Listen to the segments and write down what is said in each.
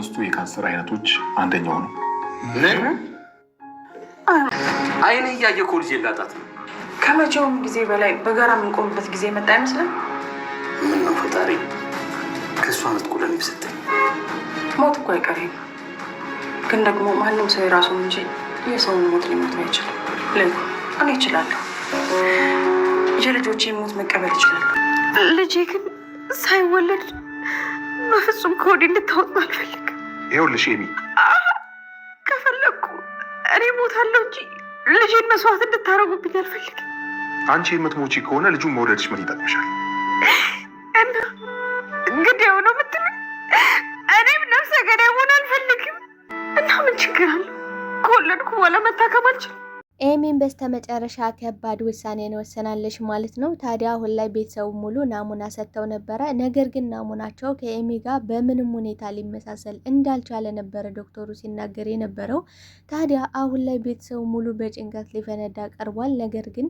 ከ5ቱ የካንሰር አይነቶች አንደኛው ነው። ምን አይኔ እያየ እኮ ልጄ ላጣት ነው። ከመቼውም ጊዜ በላይ በጋራ የምንቆምበት ጊዜ መጣ አይመስልም? ምን ነው ፈጣሪ ከእሷ ነጥቁለን ይሰጠኝ። ሞት እኮ አይቀሬም፣ ግን ደግሞ ማንም ሰው የራሱን እንጂ የሰውን ሞት ሊሞት አይችልም። እኔ እችላለሁ። የልጆቼን ሞት መቀበል እችላለሁ። ልጄ ግን ሳይወለድ በፍጹም ከወዲህ እንድታወጥ አልፈልግም። ይኸውልሽ ኤሚ፣ ከፈለግኩ እኔ ሞታለሁ እንጂ ልጄን መስዋዕት እንድታረጉብኝ አልፈልግም። አንቺ የምትሞቺ ከሆነ ልጁን መውለድሽ ምን ይጠቅምሻል? እና ግዴው ነው የምትለው? እኔም ነፍሰ ገዳይ መሆን አልፈልግም። እና ምን ችግር አለው? ከወለድኩ በኋላ መታከም አልችልም። ኤሚን በስተመጨረሻ ከባድ ውሳኔን ወሰናለች ማለት ነው። ታዲያ አሁን ላይ ቤተሰቡ ሙሉ ናሙና ሰጥተው ነበረ። ነገር ግን ናሙናቸው ከኤሚ ጋር በምንም ሁኔታ ሊመሳሰል እንዳልቻለ ነበረ ዶክተሩ ሲናገር የነበረው። ታዲያ አሁን ላይ ቤተሰቡ ሙሉ በጭንቀት ሊፈነዳ ቀርቧል። ነገር ግን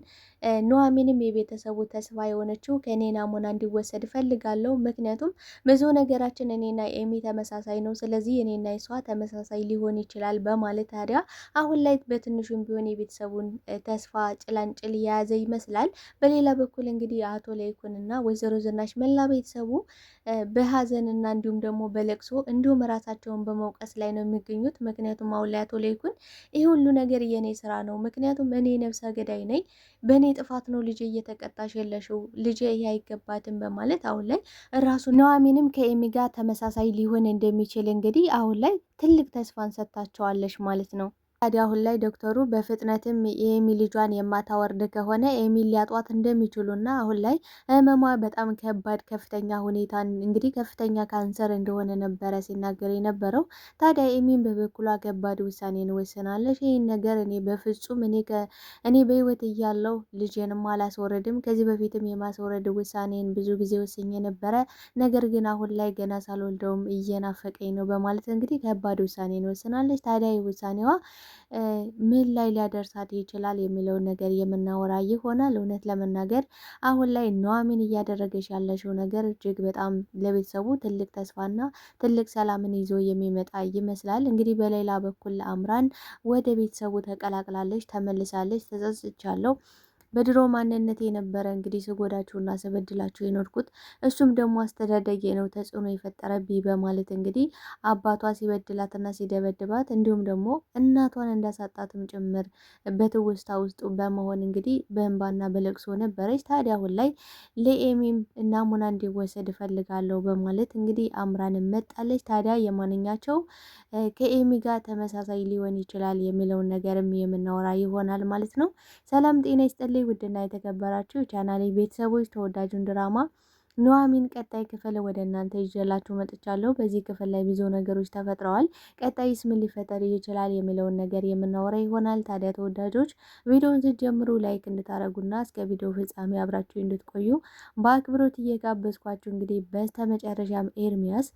ኑሐሚንም የቤተሰቡ ተስፋ የሆነችው ከእኔ ናሙና እንዲወሰድ እፈልጋለሁ፣ ምክንያቱም ብዙ ነገራችን እኔና ኤሚ ተመሳሳይ ነው፣ ስለዚህ እኔና እሷ ተመሳሳይ ሊሆን ይችላል በማለት ታዲያ አሁን ላይ በትንሹም ቢሆን የቤተሰቡን ተስፋ ጭላንጭል የያዘ ይመስላል። በሌላ በኩል እንግዲህ አቶ ለይኩንና ወይዘሮ ዝናሽ መላ ቤተሰቡ በሀዘንና እንዲሁም ደግሞ በለቅሶ እንዲሁም ራሳቸውን በመውቀስ ላይ ነው የሚገኙት። ምክንያቱም አሁን ላይ አቶ ለይኩን ይህ ሁሉ ነገር የኔ ስራ ነው፣ ምክንያቱም እኔ ነፍሰ ገዳይ ነኝ፣ በእኔ ጥፋት ነው ልጄ እየተቀጣሽ የለሽው፣ ልጄ ይሄ አይገባትም በማለት አሁን ላይ ራሱ ኑሐሚንም ከኤሚ ጋር ተመሳሳይ ሊሆን እንደሚችል እንግዲህ አሁን ላይ ትልቅ ተስፋን ሰጥታቸዋለች ማለት ነው። ታዲያ አሁን ላይ ዶክተሩ በፍጥነትም የኤሚ ልጇን የማታወርድ ከሆነ ኤሚ ሊያጧት እንደሚችሉና አሁን ላይ ህመሟ በጣም ከባድ ከፍተኛ ሁኔታ እንግዲህ ከፍተኛ ካንሰር እንደሆነ ነበረ ሲናገር የነበረው። ታዲያ ኤሚን በበኩሏ ከባድ ውሳኔን ወስናለች። ይህን ነገር እኔ በፍጹም እኔ በህይወት እያለው ልጄንም አላስወረድም፣ ከዚህ በፊትም የማስወረድ ውሳኔን ብዙ ጊዜ ወስኜ ነበረ፣ ነገር ግን አሁን ላይ ገና ሳልወልደውም እየናፈቀኝ ነው በማለት እንግዲህ ከባድ ውሳኔን ወስናለች። ታዲያ ይህ ውሳኔዋ ምን ላይ ሊያደርሳት ይችላል የሚለውን ነገር የምናወራ ይሆናል። እውነት ለመናገር አሁን ላይ ኑሐሚን እያደረገች ያለችው ነገር እጅግ በጣም ለቤተሰቡ ትልቅ ተስፋና ትልቅ ሰላምን ይዞ የሚመጣ ይመስላል። እንግዲህ በሌላ በኩል አምራን ወደ ቤተሰቡ ተቀላቅላለች፣ ተመልሳለች። ተጸጽቻለሁ፣ በድሮ ማንነት የነበረ እንግዲህ ስጎዳችሁና ስበድላችሁ የኖርኩት እሱም ደግሞ አስተዳደጌ ነው ተጽዕኖ የፈጠረብኝ በማለት እንግዲህ አባቷ ሲበድላትና ሲደበድባት እንዲሁም ደግሞ እናቷን እንዳሳጣትም ጭምር በትውስታ ውስጥ በመሆን እንግዲህ በእንባና በለቅሶ ነበረች። ታዲያ አሁን ላይ ለኤሚም ናሙና እንዲወሰድ እፈልጋለሁ በማለት እንግዲህ አምራን መጣለች። ታዲያ የማንኛቸው ከኤሚ ጋር ተመሳሳይ ሊሆን ይችላል የሚለውን ነገርም የምናወራ ይሆናል ማለት ነው። ሰላም ጤና ይስጥልኝ ውድና የተከበራችሁ ቻናሌ ቤተሰቦች፣ ተወዳጁን ድራማ ኑሐሚን ቀጣይ ክፍል ወደ እናንተ ይዤላችሁ መጥቻለሁ። በዚህ ክፍል ላይ ብዙ ነገሮች ተፈጥረዋል። ቀጣይስ ምን ሊፈጠር ይችላል የሚለውን ነገር የምናወራ ይሆናል። ታዲያ ተወዳጆች ቪዲዮውን ስትጀምሩ ላይክ እንድታረጉና እስከ ቪዲዮ ፍጻሜ አብራችሁ እንድትቆዩ በአክብሮት እየጋበዝኳችሁ እንግዲህ በስተመጨረሻም ኤርሚያስ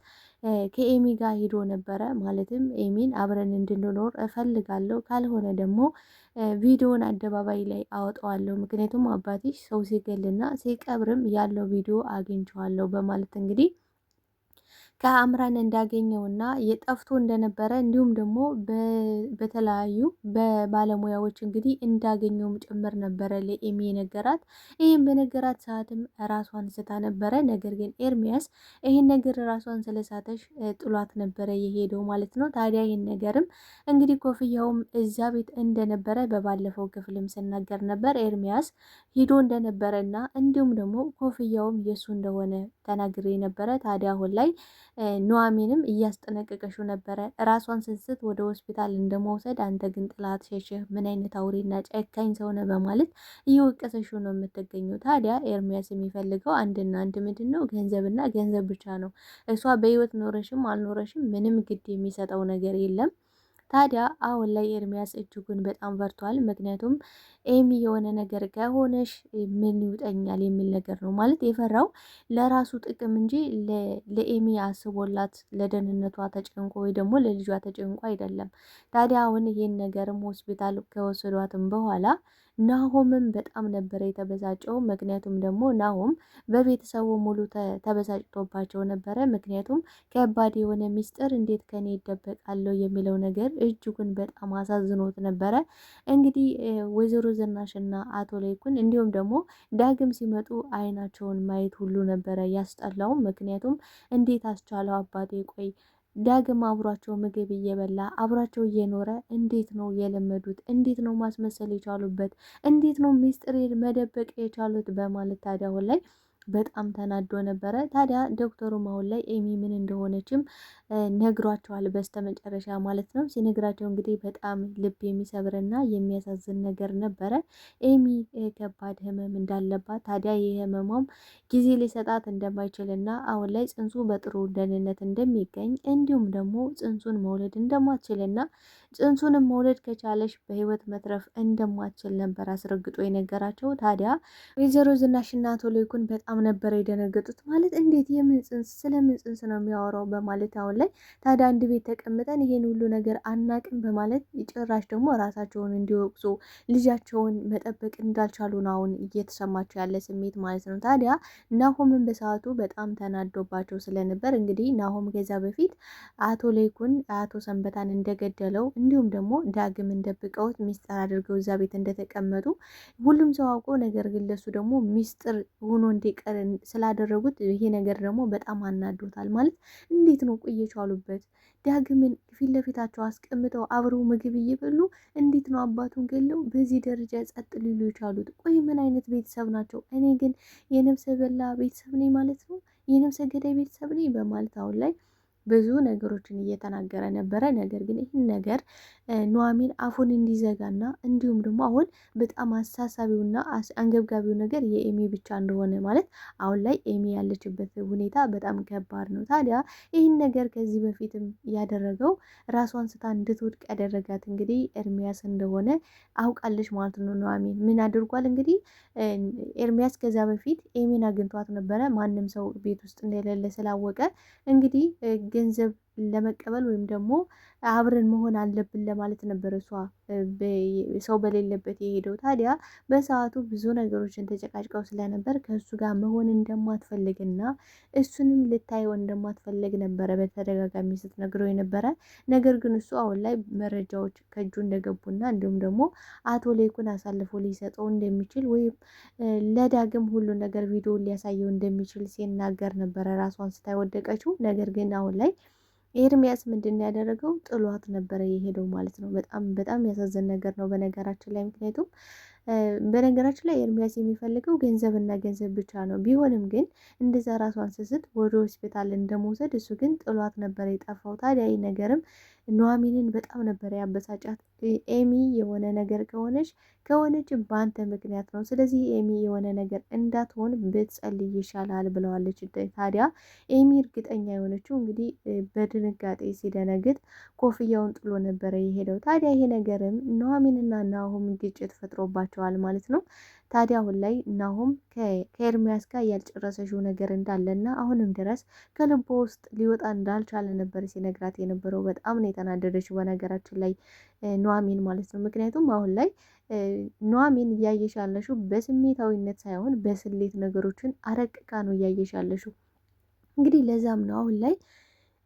ከኤሚ ጋር ሂዶ ነበረ። ማለትም ኤሚን አብረን እንድንኖር እፈልጋለሁ፣ ካልሆነ ደግሞ ቪዲዮውን አደባባይ ላይ አወጣዋለሁ፣ ምክንያቱም አባትሽ ሰው ሲገልና ሲቀብርም ያለው ቪዲዮ አግኝቼዋለሁ በማለት እንግዲህ ከአምራን እንዳገኘውና የጠፍቶ እንደነበረ እንዲሁም ደግሞ በተለያዩ በባለሙያዎች እንግዲህ እንዳገኘውም ጭምር ነበረ ለኤሚ የነገራት። ይህም በነገራት ሰዓትም ራሷን ስታ ነበረ። ነገር ግን ኤርሚያስ ይህን ነገር ራሷን ስለሳተሽ ጥሏት ነበረ የሄደው ማለት ነው። ታዲያ ይህን ነገርም እንግዲህ ኮፍያውም እዛ ቤት እንደነበረ በባለፈው ክፍልም ስናገር ነበር። ኤርሚያስ ሂዶ እንደነበረና እንዲሁም ደግሞ ኮፍያውም የሱ እንደሆነ ተናግሬ ነበረ። ታዲያ አሁን ላይ ኑሐሚንም እያስጠነቀቀሽው ነበረ፣ ራሷን ስትስት ወደ ሆስፒታል እንደመውሰድ፣ አንተ ግን ጥላት ሸሽህ፣ ምን አይነት አውሬና ጨካኝ ሰውነ በማለት እየወቀሰሽው ነው የምትገኘው። ታዲያ ኤርሚያስ የሚፈልገው አንድና አንድ ምንድን ነው? ገንዘብና ገንዘብ ብቻ ነው። እሷ በህይወት ኖረሽም አልኖረሽም ምንም ግድ የሚሰጠው ነገር የለም። ታዲያ አሁን ላይ ኤርሚያስ እጅጉን በጣም ፈርቷል። ምክንያቱም ኤሚ የሆነ ነገር ከሆነሽ ምን ይውጠኛል የሚል ነገር ነው ማለት የፈራው ለራሱ ጥቅም እንጂ ለኤሚ አስቦላት ለደህንነቷ ተጨንቆ ወይ ደግሞ ለልጇ ተጨንቆ አይደለም። ታዲያ አሁን ይሄን ነገርም ሆስፒታል ከወሰዷትም በኋላ ናሆምም በጣም ነበረ የተበሳጨው። ምክንያቱም ደግሞ ናሆም በቤተሰቡ ሙሉ ተበሳጭቶባቸው ነበረ። ምክንያቱም ከባድ የሆነ ሚስጥር እንዴት ከኔ ይደበቃለሁ የሚለው ነገር እጅጉን በጣም አሳዝኖት ነበረ። እንግዲህ ወይዘሮ ዝናሽና አቶ ለይኩን እንዲሁም ደግሞ ዳግም ሲመጡ አይናቸውን ማየት ሁሉ ነበረ ያስጠላው። ምክንያቱም እንዴት አስቻለው አባቴ? ቆይ ዳግም አብሯቸው ምግብ እየበላ አብሯቸው እየኖረ እንዴት ነው የለመዱት? እንዴት ነው ማስመሰል የቻሉበት? እንዴት ነው ሚስጥር መደበቅ የቻሉት? በማለት ታዲያ አሁን ላይ በጣም ተናዶ ነበረ። ታዲያ ዶክተሩም አሁን ላይ ኤሚ ምን እንደሆነችም ነግሯቸዋል በስተመጨረሻ ማለት ነው። ሲነግራቸው እንግዲህ በጣም ልብ የሚሰብርና የሚያሳዝን ነገር ነበረ። ኤሚ ከባድ ህመም እንዳለባት ታዲያ ይህ ህመሟም ጊዜ ሊሰጣት እንደማይችልና አሁን ላይ ጽንሱ በጥሩ ደህንነት እንደሚገኝ እንዲሁም ደግሞ ጽንሱን መውለድ እንደማትችልና ጽንሱንም መውለድ ከቻለሽ በህይወት መትረፍ እንደማትችል ነበር አስረግጦ የነገራቸው። ታዲያ ወይዘሮ ዝናሽና አቶ ለይኩን በጣም ነበረ የደነገጡት። ማለት እንዴት የምን ጽንስ ስለምን ጽንስ ነው የሚያወራው? በማለት አሁን ላይ ታዲያ አንድ ቤት ተቀምጠን ይሄን ሁሉ ነገር አናቅም በማለት ጭራሽ ደግሞ ራሳቸውን እንዲወቅሱ ልጃቸውን መጠበቅ እንዳልቻሉ ነው አሁን እየተሰማቸው ያለ ስሜት ማለት ነው። ታዲያ ናሆምን በሰዓቱ በጣም ተናዶባቸው ስለነበር እንግዲህ ናሆም ከዛ በፊት አቶ ለይኩን አቶ ሰንበታን እንደገደለው እንዲሁም ደግሞ ዳግም እንደብቀውት ሚስጥር አድርገው እዛ ቤት እንደተቀመጡ ሁሉም ሰው አውቆ ነገር ግን ለሱ ደግሞ ሚስጥር ሆኖ እንዲቀር ስላደረጉት ይሄ ነገር ደግሞ በጣም አናዶታል። ማለት እንዴት ነው ቆየቻሉበት? ዳግምን ፊት ለፊታቸው አስቀምጠው አብረው ምግብ እየበሉ እንዴት ነው አባቱን ገለው በዚህ ደረጃ ጸጥ ሊሉ የቻሉት? ቆይ ምን አይነት ቤተሰብ ናቸው? እኔ ግን የነፍሰ በላ ቤተሰብ ነኝ ማለት ነው፣ የነፍሰ ገዳይ ቤተሰብ ነኝ በማለት አሁን ላይ ብዙ ነገሮችን እየተናገረ ነበረ። ነገር ግን ይህን ነገር ኑሐሚን አፉን እንዲዘጋና እንዲሁም ደግሞ አሁን በጣም አሳሳቢውና አንገብጋቢው ነገር የኤሚ ብቻ እንደሆነ ማለት አሁን ላይ ኤሚ ያለችበት ሁኔታ በጣም ከባድ ነው። ታዲያ ይህን ነገር ከዚህ በፊትም ያደረገው ራሷን ስታ እንድትወድቅ ያደረጋት እንግዲህ ኤርሚያስ እንደሆነ አውቃለች ማለት ነው። ኑሐሚን ምን አድርጓል እንግዲህ ኤርሚያስ ከዛ በፊት ኤሚን አግኝቷት ነበረ። ማንም ሰው ቤት ውስጥ እንደሌለ ስላወቀ እንግዲህ ገንዘብ ለመቀበል ወይም ደግሞ አብረን መሆን አለብን ለማለት ነበር እሷ ሰው በሌለበት የሄደው። ታዲያ በሰዓቱ ብዙ ነገሮችን ተጨቃጭቀው ስለነበር ከእሱ ጋር መሆን እንደማትፈልግና እሱንም ልታየው እንደማትፈልግ ነበረ በተደጋጋሚ ስትነግረው የነበረ። ነገር ግን እሱ አሁን ላይ መረጃዎች ከእጁ እንደገቡና እንዲሁም ደግሞ አቶ ለይኩን አሳልፎ ሊሰጠው እንደሚችል ወይም ለዳግም ሁሉ ነገር ቪዲዮ ሊያሳየው እንደሚችል ሲናገር ነበረ ራሷን ስታይወደቀችው። ነገር ግን አሁን ላይ ኤርሚያስ ምንድን ያደረገው ጥሏት ነበረ የሄደው ማለት ነው። በጣም ያሳዘን ነገር ነው በነገራችን ላይ። ምክንያቱም በነገራችን ላይ ኤርሚያስ የሚፈልገው ገንዘብና ገንዘብ ብቻ ነው። ቢሆንም ግን እንደዛ ራሷን ስስት ወደ ሆስፒታል እንደመውሰድ እሱ ግን ጥሏት ነበረ የጠፋው። ታዲያ ይህ ነገርም ኑሐሚንን በጣም ነበረ ያበሳጫት። ኤሚ የሆነ ነገር ከሆነች በአንተ ምክንያት ነው። ስለዚህ ኤሚ የሆነ ነገር እንዳትሆን ብትጸልይ ይሻላል ብለዋለች። ታዲያ ኤሚ እርግጠኛ የሆነችው እንግዲህ በድንጋጤ ሲደነግጥ ኮፍያውን ጥሎ ነበረ የሄደው። ታዲያ ይሄ ነገርም ኑሐሚንና ናሆም ግጭት ፈጥሮባቸዋል ማለት ነው። ታዲያ አሁን ላይ ናሆም ከኤርሚያስ ጋር ያልጨረሰሽው ነገር እንዳለና አሁንም ድረስ ከልቦ ውስጥ ሊወጣ እንዳልቻለ ነበር ሲነግራት የነበረው። በጣም ነው የተናደደችው በነገራችን ላይ ኑሐሚን ማለት ነው። ምክንያቱም አሁን ላይ ኑሐሚን እያየሽ ያለሽው በስሜታዊነት ሳይሆን በስሌት ነገሮችን አረቅቃ ነው እያየሽ ያለሽው። እንግዲህ ለዛም ነው አሁን ላይ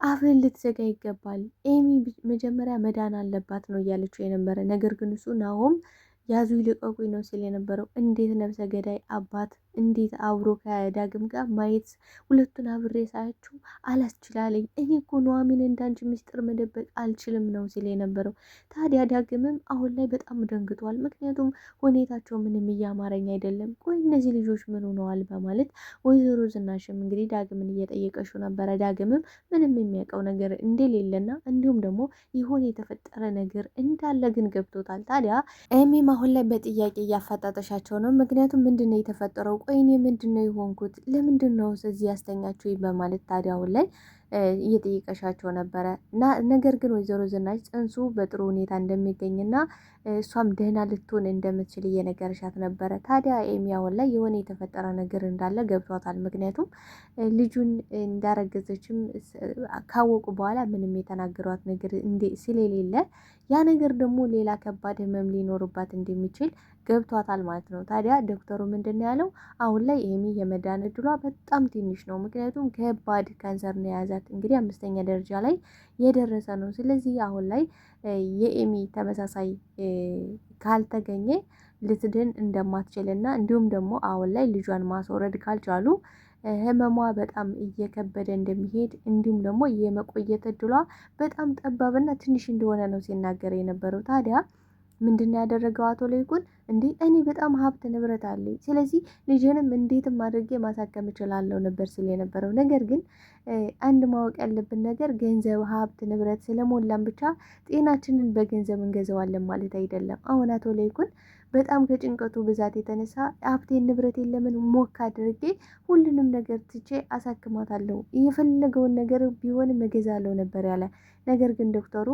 አፍን ልትዘጋ ይገባል፣ ኤሚ መጀመሪያ መዳን አለባት ነው እያለችው የነበረ። ነገር ግን እሱ ናሆም ያዙ ይልቀቁኝ ነው ሲል የነበረው። እንዴት ነፍሰ ገዳይ አባት እንዴት አብሮ ከዳግም ጋር ማየት ሁለቱን አብሬ ሳያችሁ አላስችላለኝ። እኔ እኮ ኑሐሚን እንዳንቺ ምስጢር መደበቅ አልችልም ነው ሲል የነበረው። ታዲያ ዳግምም አሁን ላይ በጣም ደንግጧል። ምክንያቱም ሁኔታቸው ምንም እያማረኝ አይደለም፣ ቆይ እነዚህ ልጆች ምን ሆነዋል በማለት ወይዘሮ ዝናሽም እንግዲህ ዳግምን እየጠየቀችው ነበረ። ዳግምም ምንም የሚያውቀው ነገር እንደሌለና እንዲሁም ደግሞ ይሆን የተፈጠረ ነገር እንዳለ ግን ገብቶታል። ታዲያ ኤሚም አሁን ላይ በጥያቄ እያፋጣጠሻቸው ነው። ምክንያቱም ምንድን ነው የተፈጠረው? ቆይ እኔ ምንድን ነው የሆንኩት? ለምንድን ነው እዚህ ያስተኛችሁ? በማለት ታዲያ አሁን ላይ እየጠየቀሻቸው ነበረ እና ነገር ግን ወይዘሮ ዝናሽ ጽንሱ በጥሩ ሁኔታ እንደሚገኝና እሷም ደህና ልትሆን እንደምትችል እየነገረሻት ነበረ። ታዲያ ኤሚ አሁን ላይ የሆነ የተፈጠረ ነገር እንዳለ ገብቷታል። ምክንያቱም ልጁን እንዳረገዘችም ካወቁ በኋላ ምንም የተናገሯት ነገር ስለሌለ ያ ነገር ደግሞ ሌላ ከባድ ህመም ሊኖርባት እንደሚችል ገብቷታል ማለት ነው። ታዲያ ዶክተሩ ምንድን ያለው አሁን ላይ ኤሚ የመዳን እድሏ በጣም ትንሽ ነው። ምክንያቱም ከባድ ካንሰር ነው የያዛት። እንግዲህ 5ኛ ደረጃ ላይ የደረሰ ነው። ስለዚህ አሁን ላይ የኤሚ ተመሳሳይ ካልተገኘ ልትድን እንደማትችልና እንዲሁም ደግሞ አሁን ላይ ልጇን ማስወረድ ካልቻሉ ህመሟ በጣም እየከበደ እንደሚሄድ እንዲሁም ደግሞ የመቆየት እድሏ በጣም ጠባብና ትንሽ እንደሆነ ነው ሲናገር የነበረው። ታዲያ ምንድን ነው ያደረገው አቶ ለይኩን? እንዴ እኔ በጣም ሀብት ንብረት አለኝ፣ ስለዚህ ልጅንም እንዴትም አድርጌ ማሳከም እችላለሁ ነበር ሲል የነበረው። ነገር ግን አንድ ማወቅ ያለብን ነገር ገንዘብ፣ ሀብት ንብረት ስለሞላን ብቻ ጤናችንን በገንዘብ እንገዛዋለን ማለት አይደለም። አሁን አቶ ለይኩን በጣም ከጭንቀቱ ብዛት የተነሳ ሀብቴን ንብረቴን ለምን ሞክ አድርጌ ሁሉንም ነገር ትቼ አሳክማታለሁ፣ የፈለገውን ነገር ቢሆንም እገዛለሁ ነበር ያለ። ነገር ግን ዶክተሩ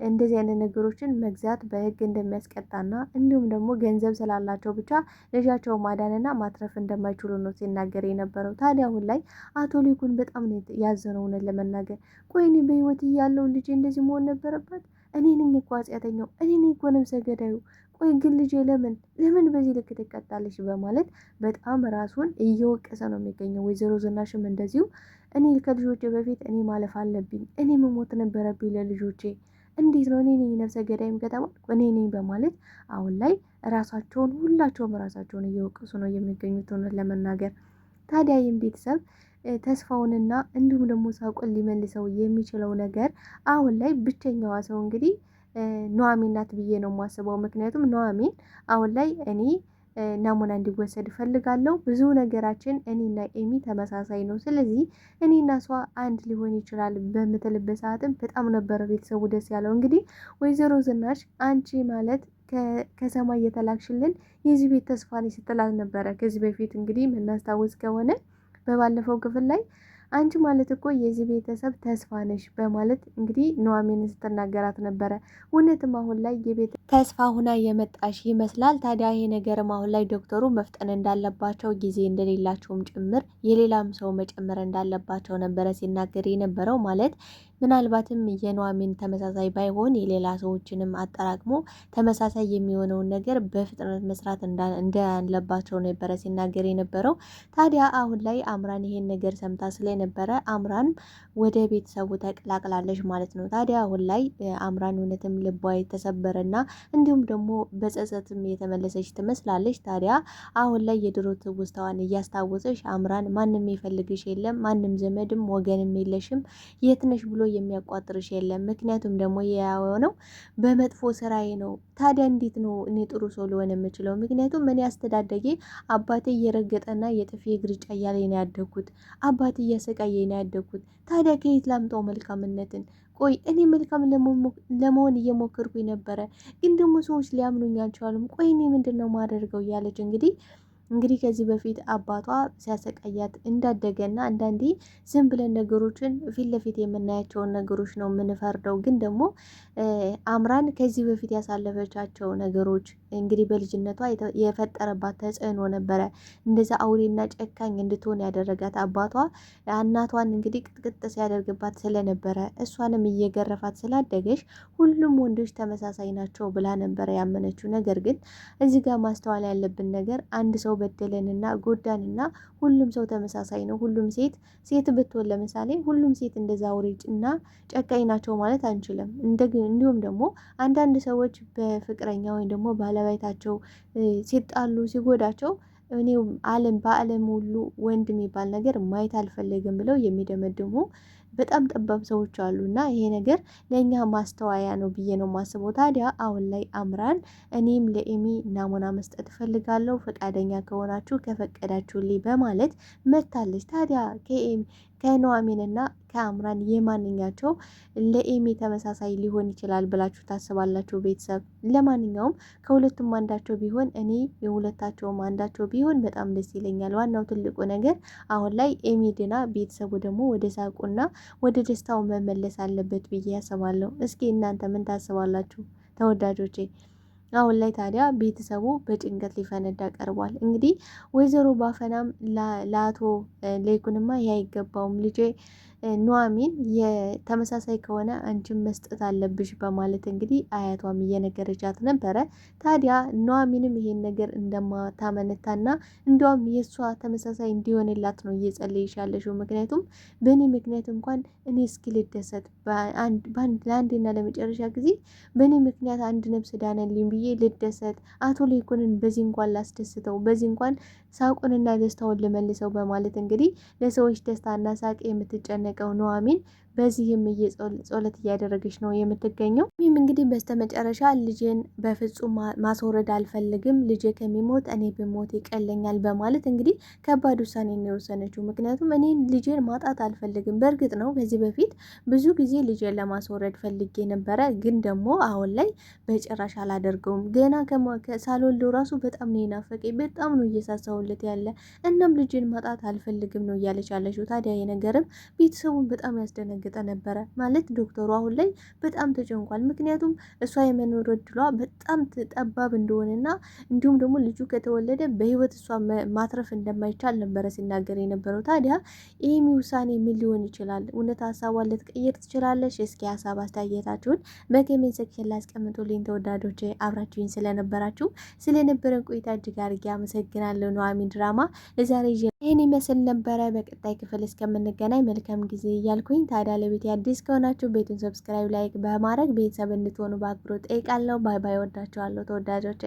እንደዚህ አይነት ነገሮችን መግዛት በሕግ እንደሚያስቀጣና እንዲሁም ደግሞ ገንዘብ ስላላቸው ብቻ ልጃቸው ማዳንና ማትረፍ እንደማይችሉ ነው ሲናገር የነበረው። ታዲያ አሁን ላይ አቶ ሊኩን በጣም ነው ያዘነው። እውነት ለመናገር ቆይ እኔ በህይወት እያለሁ ልጄ እንደዚህ መሆን ነበረባት? እኔ ነኝ እኮ ኃጢአተኛው፣ እኔ ነኝ እኮ ነፍሰ ገዳዩ። ቆይ ግን ልጄ ለምን በዚህ ልክ ትቀጣለች? በማለት በጣም ራሱን እየወቀሰ ነው የሚገኘው። ወይዘሮ ዝናሽም እንደዚሁ እኔ ከልጆቼ በፊት እኔ ማለፍ አለብኝ፣ እኔ መሞት ነበረብኝ ለልጆቼ፣ እንዴት ነው እኔ ነኝ ነፍሰ ገዳይም ከተባልኩ እኔ ነኝ በማለት አሁን ላይ ሁላቸውም ራሳቸውን እየወቀሱ ነው የሚገኙት እውነት ለመናገር። ታዲያ ይህም ቤተሰብ ተስፋውንና እንዲሁም ደግሞ ሳቁን ሊመልሰው የሚችለው ነገር አሁን ላይ ብቸኛዋ ሰው እንግዲህ ኑሐሚን ናት ብዬ ነው የማስበው። ምክንያቱም ኑሐሚን አሁን ላይ እኔ ናሙና እንዲወሰድ እፈልጋለሁ፣ ብዙ ነገራችን እኔና ኤሚ ተመሳሳይ ነው፣ ስለዚህ እኔና እሷ አንድ ሊሆን ይችላል በምትልበት ሰዓትም በጣም ነበረ ቤተሰቡ ደስ ያለው። እንግዲህ ወይዘሮ ዝናሽ አንቺ ማለት ከሰማይ የተላክሽልን የዚህ ቤት ተስፋ ነኝ ስትላት ነበረ። ከዚህ በፊት እንግዲህ የምናስታውስ ከሆነ በባለፈው ክፍል ላይ አንቺ ማለት እኮ የዚህ ቤተሰብ ተስፋ ነሽ በማለት እንግዲህ ኑሐሚንን ስትናገራት ነበረ። እውነትም አሁን ላይ የቤት ተስፋ ሁና የመጣሽ ይመስላል። ታዲያ ይሄ ነገርም አሁን ላይ ዶክተሩ መፍጠን እንዳለባቸው፣ ጊዜ እንደሌላቸውም ጭምር የሌላም ሰው መጨመር እንዳለባቸው ነበረ ሲናገር የነበረው። ማለት ምናልባትም የኑሐሚን ተመሳሳይ ባይሆን የሌላ ሰዎችንም አጠራቅሞ ተመሳሳይ የሚሆነውን ነገር በፍጥነት መስራት እንዳለባቸው ነበረ ሲናገር የነበረው። ታዲያ አሁን ላይ አምራን ይሄን ነገር ሰምታ ስለነበረ አምራን ወደ ቤተሰቡ ተቀላቅላለች ማለት ነው። ታዲያ አሁን ላይ አምራን እውነትም ልቧ የተሰበረና እንዲሁም ደግሞ በጸጸትም የተመለሰች ትመስላለች። ታዲያ አሁን ላይ የድሮ ትውስታዋን እያስታወሰች አምራን ማንም ይፈልግሽ የለም፣ ማንም ዘመድም ወገንም የለሽም፣ የት ነሽ ብሎ የሚያቋጥርሽ የለም፣ ምክንያቱም ደግሞ የሆነው በመጥፎ ስራዬ ነው። ታዲያ እንዴት ነው እኔ ጥሩ ሰው ልሆን የምችለው? ምክንያቱም እኔ አስተዳደጌ አባቴ እየረገጠና የጥፊ ግርጫ እያለ ነው ያደግኩት፣ አባቴ እያሰቃየ ነው ያደግኩት። ታዲያ ከየት ላምጣው መልካምነትን? ቆይ እኔ መልካም ለመሆን እየሞከርኩኝ ነበረ፣ ግን ደግሞ ሰዎች ሊያምኑኝ አልቻሉም። ቆይ እኔ ምንድን ነው ማደርገው? እያለች እንግዲህ ከዚህ በፊት አባቷ ሲያሰቃያት እንዳደገና አንዳንዴ ዝም ብለን ነገሮችን ፊት ለፊት የምናያቸውን ነገሮች ነው የምንፈርደው። ግን ደግሞ አምራን ከዚህ በፊት ያሳለፈቻቸው ነገሮች እንግዲህ በልጅነቷ የፈጠረባት ተጽዕኖ ነበረ እንደዛ አውሬና ጨካኝ እንድትሆን ያደረጋት። አባቷ እናቷን እንግዲህ ቅጥቅጥ ሲያደርግባት ስለነበረ እሷንም እየገረፋት ስላደገች ሁሉም ወንዶች ተመሳሳይ ናቸው ብላ ነበረ ያመነችው። ነገር ግን እዚህ ጋር ማስተዋል ያለብን ነገር አንድ ሰው በደለንና ጎዳንና ሁሉም ሰው ተመሳሳይ ነው። ሁሉም ሴት ብትሆን ለምሳሌ ሁሉም ሴት እንደዛ አውሬና ጨካኝ ናቸው ማለት አንችልም። እንዲሁም ደግሞ አንዳንድ ሰዎች በፍቅረኛ ወይም ደግሞ ባለቤታቸው ሲጣሉ ሲጎዳቸው እኔ በዓለም ሁሉ ወንድ የሚባል ነገር ማየት አልፈልግም ብለው የሚደመድሙ በጣም ጠባብ ሰዎች አሉ። እና ይሄ ነገር ለእኛ ማስተዋያ ነው ብዬ ነው የማስበው። ታዲያ አሁን ላይ አምራን እኔም ለኤሚ ናሙና መስጠት እፈልጋለሁ፣ ፈቃደኛ ከሆናችሁ ከፈቀዳችሁልኝ በማለት መታለች። ታዲያ ከኑሐሚንና ከአምራን የማንኛቸው ለኤሚ ተመሳሳይ ሊሆን ይችላል ብላችሁ ታስባላችሁ? ቤተሰብ ለማንኛውም ከሁለቱም አንዳቸው ቢሆን እኔ የሁለታቸውም አንዳቸው ቢሆን በጣም ደስ ይለኛል። ዋናው ትልቁ ነገር አሁን ላይ ኤሚ ድና ቤተሰቡ ደግሞ ወደ ሳቁና ወደ ደስታው መመለስ አለበት ብዬ ያስባለሁ። እስኪ እናንተ ምን ታስባላችሁ ተወዳጆቼ? አሁን ላይ ታዲያ ቤተሰቡ በጭንቀት ሊፈነዳ ቀርቧል። እንግዲህ ወይዘሮ ባፈናም ለአቶ ለይኩንማ ይህ አይገባውም ልጄ ኑሐሚን የተመሳሳይ ከሆነ አንቺን መስጠት አለብሽ በማለት እንግዲህ አያቷም እየነገረቻት ነበረ። ታዲያ ኑሐሚንም ይሄን ነገር እንደማታመነታና እንዲያውም የእሷ ተመሳሳይ እንዲሆንላት ነው እየጸለየሽ ያለሽው። ምክንያቱም በእኔ ምክንያት እንኳን እኔ እስኪ ልደሰት ለአንድና ለመጨረሻ ጊዜ በእኔ ምክንያት አንድ ነፍስ ዳነልኝ ብዬ ልደሰት፣ አቶ ለይኩንን በዚህ እንኳን ላስደስተው፣ በዚህ እንኳን ሳቁንና ደስታውን ልመልሰው በማለት እንግዲህ ለሰዎች ደስታና ሳቅ የምትጨነቀው ኑሐሚን በዚህም ጸሎት እያደረገች ነው የምትገኘው። ይህም እንግዲህ በስተመጨረሻ ልጄን በፍጹም ማስወረድ አልፈልግም፣ ልጄ ከሚሞት እኔ ብሞት ይቀለኛል በማለት እንግዲህ ከባድ ውሳኔ ነው የወሰነችው። ምክንያቱም እኔ ልጄን ማጣት አልፈልግም። በእርግጥ ነው ከዚህ በፊት ብዙ ጊዜ ልጄን ለማስወረድ ፈልጌ ነበረ፣ ግን ደግሞ አሁን ላይ በጭራሽ አላደርገውም። ገና ሳልወልደው ራሱ በጣም ነው የናፈቀኝ፣ በጣም ነው እየሳሳሁለት ያለ። እናም ልጄን ማጣት አልፈልግም ነው እያለች ያለችው። ታዲያ የነገርም ቤተሰቡን በጣም ያስደነገጠ ነበረ። ማለት ዶክተሩ አሁን ላይ በጣም ተጨንቋል። ምክንያቱም እሷ የመኖር እድሏ በጣም ጠባብ እንደሆነና እንዲሁም ደግሞ ልጁ ከተወለደ በህይወት እሷ ማትረፍ እንደማይቻል ነበረ ሲናገር የነበረው። ታዲያ ኤሚ ውሳኔ ምን ሊሆን ይችላል? እውነት ሀሳቧን ልትቀይር ትችላለች? እስኪ ሀሳብ አስተያየታችሁን በኮሜንት ሴክሽን ላይ አስቀምጡልኝ። ተወዳጆች አብራችሁኝ ስለነበራችሁ ስለነበረን ቆይታ እጅግ አድርጌ አመሰግናለሁ። ኑሐሚን ድራማ ለዛሬ ይህን ይመስል ነበረ። በቀጣይ ክፍል እስከምንገናኝ መልካም ጊዜ እያልኩኝ ታዲያ ለቤት አዲስ ከሆናችሁ ቤቱን ሰብስክራይብ፣ ላይክ በማድረግ ቤተሰብ እንድትሆኑ በአክብሮት ጠይቃለሁ። ባይ ባይ። ወዳችኋለሁ ተወዳጆቼ።